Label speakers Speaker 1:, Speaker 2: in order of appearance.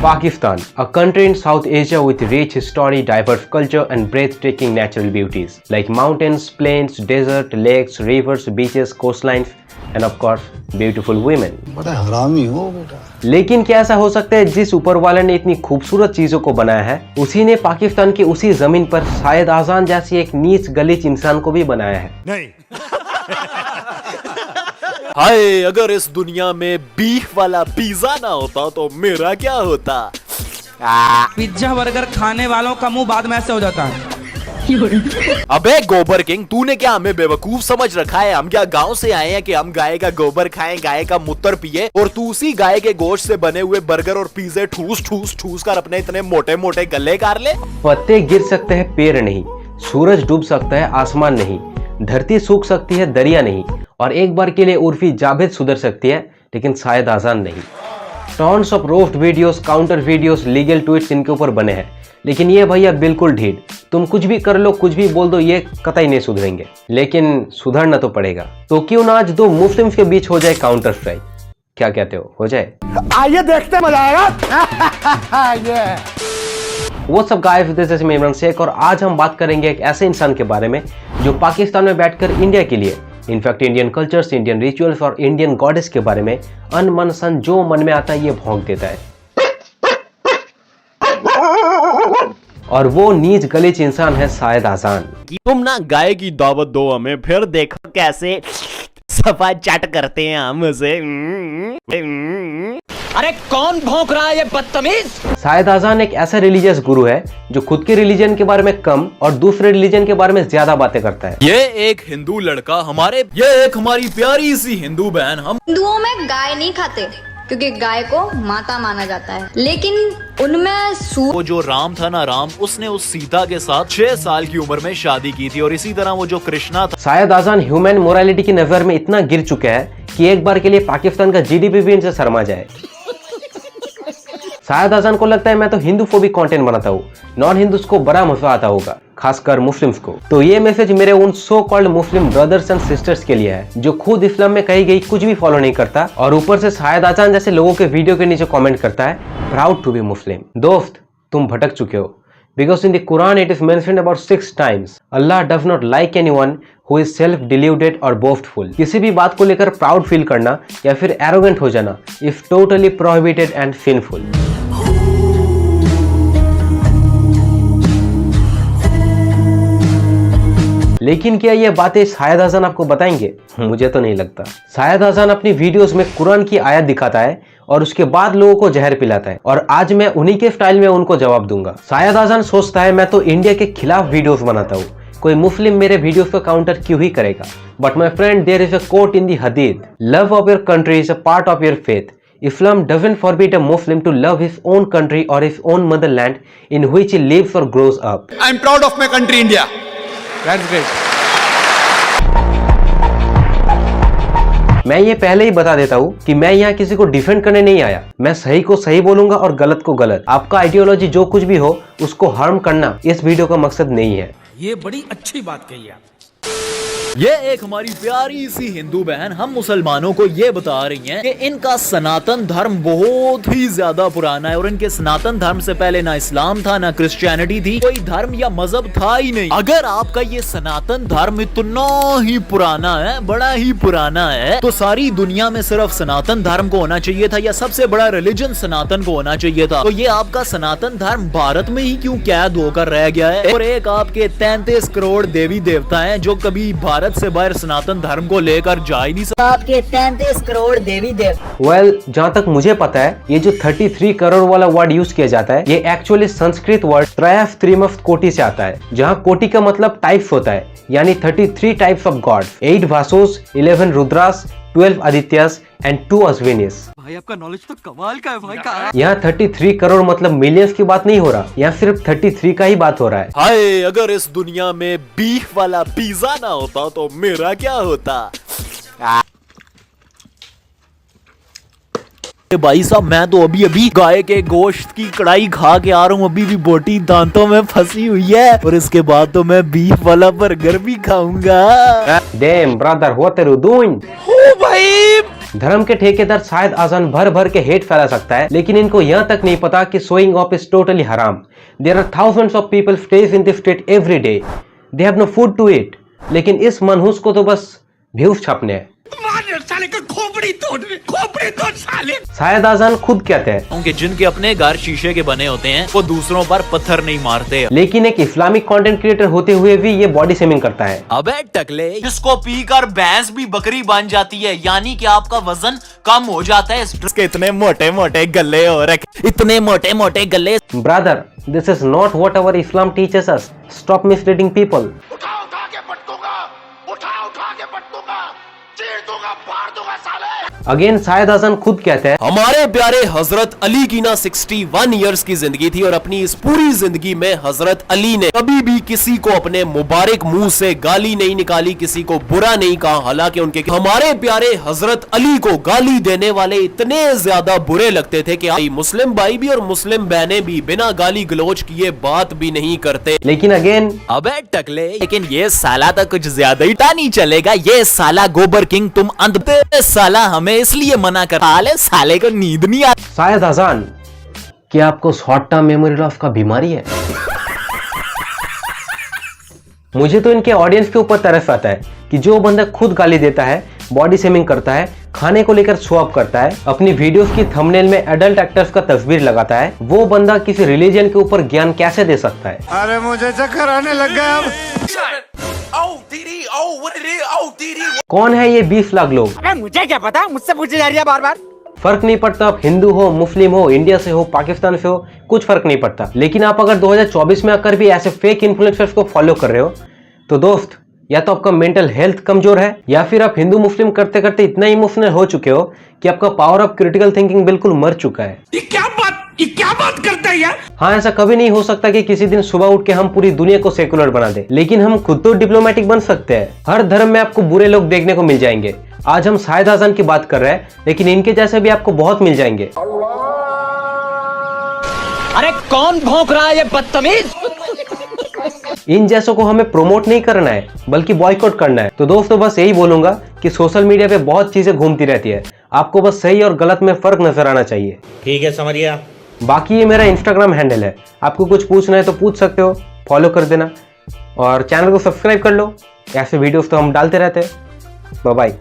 Speaker 1: Pakistan, a country in South Asia with rich history, diverse culture and breathtaking natural beauties like mountains, plains, desert, lakes, rivers, beaches, coastlines and of course beautiful women.
Speaker 2: बड़ा हरामी हो बेटा।
Speaker 1: लेकिन क्या ऐसा हो सकता है जिस ऊपर वाले ने इतनी खूबसूरत चीजों को बनाया है उसी ने पाकिस्तान की उसी जमीन पर शायद आजान जैसी एक नीच गलीच इंसान को भी बनाया है?
Speaker 3: नहीं। हाय, अगर इस दुनिया में बीफ वाला पिज्जा ना होता तो मेरा क्या होता?
Speaker 4: पिज्जा बर्गर खाने वालों का मुंह बाद में ऐसे हो जाता है।
Speaker 3: अबे गोबर किंग, तूने क्या हमें बेवकूफ समझ रखा है? हम क्या गांव से आए हैं कि हम गाय का गोबर खाएं, गाय का मूत्र पिए और तू उसी गाय के गोश्त से बने हुए बर्गर और पिज्जे ठूस ठूस ठूस कर अपने इतने मोटे मोटे गले काट ले?
Speaker 1: पत्ते गिर सकते हैं, पेड़ नहीं। सूरज डूब सकता है, आसमान नहीं। धरती सूख सकती है, दरिया नहीं। और एक बार के लिए उर्फी जावेद सुधर सकती है लेकिन शायद आजान नहीं। Tons of roast videos, counter videos, legal tweets इनके ऊपर बने हैं लेकिन ये भैया बिल्कुल ढीठ। तुम कुछ भी कर लो, कुछ भी बोल दो, ये कतई नहीं सुधरेंगे। लेकिन सुधरना तो पड़ेगा। तो क्यों ना आज दो मुस्लिम्स के बीच हो जाए काउंटर स्ट्राइक? क्या कहते हो जाए?
Speaker 2: आइए देखते हैं, मजा आएगा।
Speaker 1: What's up guys, this is Imran Sheikh और आज हम बात करेंगे एक ऐसे इंसान के बारे में जो पाकिस्तान में बैठकर इंडिया के लिए, in fact Indian cultures, Indian rituals और इंडियन गॉडेस के बारे में अनमन सन जो मन में आता है ये भौंक देता है। और वो नीच गलीच इंसान है शायद आजान।
Speaker 3: तुम ना गाय की दावत दो हमें, फिर देखो कैसे सफा चट करते हैं हम उसे।
Speaker 4: अरे कौन भौंक रहा है ये बदतमीज?
Speaker 1: शायद आजान एक ऐसा रिलीजियस गुरु है जो खुद के रिलीजन के बारे में कम और दूसरे रिलीजन के बारे में ज्यादा बातें करता है।
Speaker 3: ये एक हिंदू लड़का ये एक हमारी प्यारी सी हिंदू बहन। हम
Speaker 5: हिंदुओं में गाय नहीं खाते क्योंकि गाय को माता माना जाता है, लेकिन उनमें
Speaker 3: वो जो राम था ना, राम, उसने उस सीता के साथ 6 साल की उम्र में शादी की थी। और इसी तरह वो जो कृष्णा था।
Speaker 1: शायद आजान ह्यूमन मोरालिटी की नजर में इतना गिर चुका है कि एक बार के लिए पाकिस्तान का जीडीपी भी इनसे शर्मा जाए। शायद आजान को लगता है मैं तो हिंदू फोबिक कंटेंट बनाता हूँ, नॉन हिंदूज को बड़ा मजा आता होगा, खासकर मुस्लिम्स को। तो ये मैसेज मेरे उन so called Muslim brothers and sisters के लिए है जो खुद इस्लाम में कही गई कुछ भी फॉलो नहीं करता और ऊपर से शायद आजान जैसे लोगों के वीडियो के नीचे कमेंट करता है प्राउड टू बी मुस्लिम। दोस्त, तुम भटक चुके हो। Because in the Quran it is mentioned about 6 times. Allah does not like anyone who is self-deluded or boastful. किसी भी बात को लेकर प्राउड फील करना या फिर एरोगेंट हो जाना is totally prohibited and sinful. लेकिन क्या ये बातें शायद आजान आपको बताएंगे? मुझे तो नहीं लगता। शायद आजान अपनी वीडियोस में कुरान की आयत दिखाता है और उसके बाद लोगों को जहर पिलाता है और आज मैं उन्हीं के स्टाइल में उनको जवाब दूंगा। शायद आजान सोचता है मैं तो इंडिया के खिलाफ वीडियोस बनाता हूँ, कोई मुस्लिम मेरे वीडियोस का काउंटर क्यों ही करेगा? But my friend, there is a quote in the Hadith, love of your country is a part of your faith. Islam doesn't forbid a Muslim to love his own country or his own motherland in which he lives or grows up.
Speaker 2: I am proud of my country, India. That's great.
Speaker 1: मैं ये पहले ही बता देता हूँ कि मैं यहाँ किसी को डिफेंड करने नहीं आया। मैं सही को सही बोलूंगा और गलत को गलत। आपका आइडियोलॉजी जो कुछ भी हो उसको हार्म करना इस वीडियो का मकसद नहीं है।
Speaker 4: ये बड़ी अच्छी बात कही आप।
Speaker 3: ये एक हमारी प्यारी सी हिंदू बहन हम मुसलमानों को ये बता रही हैं कि इनका सनातन धर्म बहुत ही ज्यादा पुराना है और इनके सनातन धर्म से पहले ना इस्लाम था, ना क्रिश्चियनिटी थी, कोई धर्म या मजहब था ही नहीं। अगर आपका ये सनातन धर्म इतना ही पुराना है, बड़ा ही पुराना है, तो सारी दुनिया में सिर्फ सनातन धर्म को होना चाहिए था या सबसे बड़ा रिलीजन सनातन को होना चाहिए था। तो ये आपका सनातन धर्म भारत में ही क्यों कैद होकर रह गया है? और एक आपके 33 करोड़ देवी देवता है जो कभी भारत से बाहर सनातन धर्म को लेकर जा ही नहीं सकते।
Speaker 6: आपके 33 करोड़ देवी देवता।
Speaker 1: वेल, जहाँ तक मुझे पता है ये जो 33 करोड़ वाला वर्ड यूज किया जाता है ये एक्चुअली संस्कृत वर्ड त्रयफ त्रिमफ कोटि से आता है, जहाँ कोटि का मतलब टाइप्स होता है, यानी 33 types of gods, 8 Vasus, 11 Rudras, 12 Adityas and 2 Ashwinis.
Speaker 4: भाई आपका नॉलेज तो कमाल का है भाई का।
Speaker 1: यहाँ 33 करोड़ मतलब मिलियंस की बात नहीं हो रहा, यहाँ सिर्फ 33 का ही बात हो रहा है।
Speaker 3: हाय, अगर इस दुनिया में बीफ वाला पिज्जा ना होता तो मेरा क्या होता? भाई साहब, मैं तो अभी अभी गाय के गोश्त की कढ़ाई खा के आ रहा हूँ, अभी भी बोटी दांतों में फंसी हुई है और इसके बाद तो मैं बीफ वाला बर्गर भी खाऊंगा।
Speaker 1: Damn brother, what are you doing?
Speaker 4: ओ भाई
Speaker 1: धर्म के ठेकेदार शायद आजान भर भर के हेट फैला सकता है, लेकिन इनको यह तक नहीं पता कि शोइंग ऑफ इज टोटली हराम। There are thousands of people stage in the street every day, they have no food to eat, लेकिन इस मनहूस को तो बस व्यूज छापने हैं। शायद आजान खुद कहते हैं
Speaker 3: कि जिनके अपने घर शीशे के बने होते हैं वो दूसरों पर पत्थर नहीं मारते,
Speaker 1: लेकिन एक इस्लामिक कंटेंट क्रिएटर होते हुए भी ये बॉडी शेमिंग करता है।
Speaker 3: अबे टकले, जिसको पीकर भैंस भी बकरी बन जाती है, यानी कि आपका वजन कम हो जाता है। इसके इतने मोटे मोटे गले हो रखे, इतने मोटे मोटे गले।
Speaker 1: Brother, this is not what our Islam teaches us. Stop misleading people. Again शायद आजान खुद कहते हैं
Speaker 7: हमारे प्यारे हजरत अली की ना 61 इयर्स की जिंदगी थी और अपनी इस पूरी जिंदगी में हजरत अली ने कभी भी किसी को अपने मुबारक मुंह से गाली नहीं निकाली, किसी को बुरा नहीं कहा। हालांकि उनके हमारे प्यारे हजरत अली को गाली देने वाले इतने ज्यादा बुरे लगते थे कि मुस्लिम भाई भी और मुस्लिम बहनें भी बिना गाली गलोच किए बात भी नहीं करते।
Speaker 1: लेकिन अगेन
Speaker 3: अबे टकले, लेकिन ये साला तो कुछ ज्यादा ही नहीं चलेगा। ये साला गोबर किंग, तुम अंध साला हमें इसलिए मना कर हाले, साले को नींद नहीं आती।
Speaker 1: शायद आजान, क्या आपको शॉर्ट टर्म मेमोरी लॉस का बीमारी है? मुझे तो इनके ऑडियंस के ऊपर तरस आता है कि जो बंदा खुद गाली देता है, बॉडी शेमिंग करता है, खाने को लेकर शो ऑफ करता है, अपनी वीडियोस की थंबनेल में एडल्ट एक्टर्स का तस्वीर लगाता है, वो बंदा किसी रिलीजन के ऊपर ज्ञान कैसे दे सकता है?
Speaker 2: अरे मुझे चक्कर आने लग गया अब।
Speaker 1: कौन है ये 20 लाख लोग?
Speaker 2: अरे मुझे क्या पता, मुझसे पूछी जा रही है बार बार।
Speaker 1: फर्क नहीं पड़ता आप हिंदू हो, मुस्लिम हो, इंडिया से हो, पाकिस्तान से हो, कुछ फर्क नहीं पड़ता। लेकिन आप अगर 2024 में आकर भी ऐसे फेक इन्फ्लुएंसर्स को फॉलो कर रहे हो तो दोस्त, या तो आपका मेंटल हेल्थ कमजोर है, या फिर आप हिंदू मुस्लिम करते करते इतना इमोशनल हो चुके हो कि आपका पावर ऑफ क्रिटिकल थिंकिंग बिल्कुल मर चुका है।
Speaker 2: ये क्या बात करता है यार?
Speaker 1: हाँ, ऐसा कभी नहीं हो सकता कि किसी दिन सुबह उठ के हम पूरी दुनिया को सेकुलर बना दे, लेकिन हम खुद तो डिप्लोमेटिक बन सकते हैं। हर धर्म में आपको बुरे लोग देखने को मिल जाएंगे। आज हम शायद आजान की बात कर रहे हैं, लेकिन इनके जैसे भी आपको बहुत मिल जाएंगे।
Speaker 4: अरे कौन भौंक रहा है ये बदतमीज?
Speaker 1: इन जैसों को हमें प्रमोट नहीं करना है, बल्कि बॉयकॉट करना है। तो दोस्तों, बस यही बोलूंगा कि सोशल मीडिया पे बहुत चीजें घूमती रहती है, आपको बस सही और गलत में फर्क नजर आना चाहिए।
Speaker 8: ठीक है, समझ गया।
Speaker 1: बाकी ये मेरा इंस्टाग्राम हैंडल है, आपको कुछ पूछना है तो पूछ सकते हो, फॉलो कर देना और चैनल को सब्सक्राइब कर लो। ऐसे वीडियोस तो हम डालते रहते हैं। Bye bye.